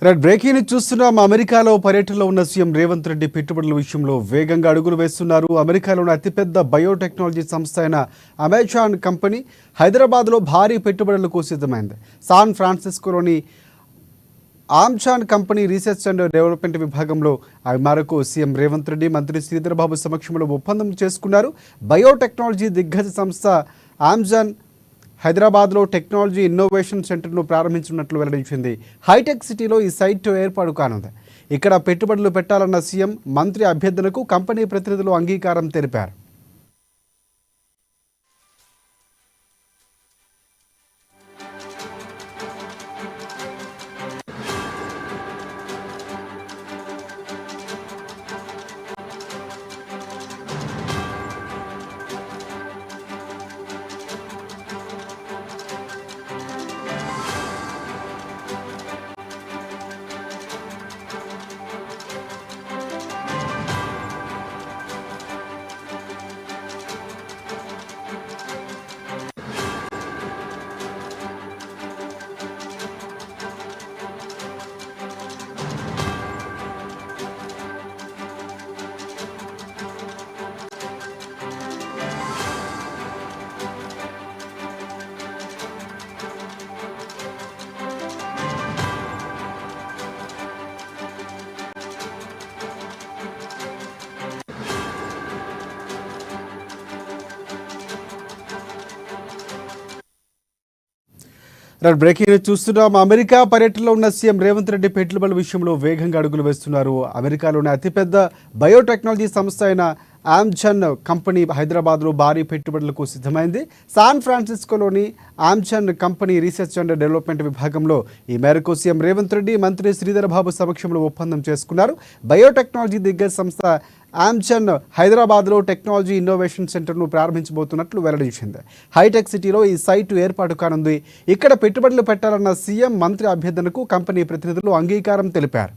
Breaking news చూస్తున్నాం. అమెరికాలో పర్యటనలో ఉన్న సీఎం రేవంత్ రెడ్డి పెట్టుబడుల విషయంలో వేగంగా అడుగులు వేస్తున్నారు. అమెరికాలోని అతిపెద్ద బయోటెక్నాలజీ సంస్థ అయిన అమెజాన్ కంపెనీ హైదరాబాద్లో భారీ పెట్టుబడులకు సిద్ధమైంది. శాన్ ఫ్రాన్సిస్కోలోని Amazon company research and development విభాగంలో ఆ మేరకు సీఎం రేవంత్ రెడ్డి మంత్రి శ్రీధర్ బాబు సమక్షంలో ఒప్పందం చేసుకున్నారు. బయోటెక్నాలజీ దిగ్గజ సంస్థ ఆమ్జాన్ హైదరాబాద్లో టెక్నాలజీ ఇన్నోవేషన్ సెంటర్ను ప్రారంభించినట్లు వెల్లడించింది. హైటెక్ సిటీలో ఈ సైట్ ఏర్పాటు కానుంది. ఇక్కడ పెట్టుబడులు పెట్టాలన్న సీఎం మంత్రి అభ్యర్థనకు కంపెనీ ప్రతినిధులు అంగీకారం తెలిపారు. బ్రేకింగ్ న్యూస్ చూస్తున్నాం. అమెరికా పర్యటనలో ఉన్న సీఎం రేవంత్ రెడ్డి పెట్టుబడుల విషయంలో వేగంగా అడుగులు వేస్తున్నారు. అమెరికాలోని అతిపెద్ద బయోటెక్నాలజీ సంస్థ అయిన ఆమ్జాన్ కంపెనీ హైదరాబాద్లో భారీ పెట్టుబడులకు సిద్ధమైంది. శాన్ ఫ్రాన్సిస్కోలోని Amazon company research and development విభాగంలో ఈ మేరకు సీఎం రేవంత్ రెడ్డి మంత్రి శ్రీధర్ బాబు సమక్షంలో ఒప్పందం చేసుకున్నారు. బయోటెక్నాలజీ దిగ్గజ సంస్థ ఆమ్జాన్ హైదరాబాద్లో టెక్నాలజీ ఇన్నోవేషన్ సెంటర్ను ప్రారంభించబోతున్నట్లు వెల్లడించింది. హైటెక్ సిటీలో ఈ సైటు ఏర్పాటు కానుంది. ఇక్కడ పెట్టుబడులు పెట్టాలన్న సీఎం మంత్రి అభ్యర్థనకు కంపెనీ ప్రతినిధులు అంగీకారం తెలిపారు.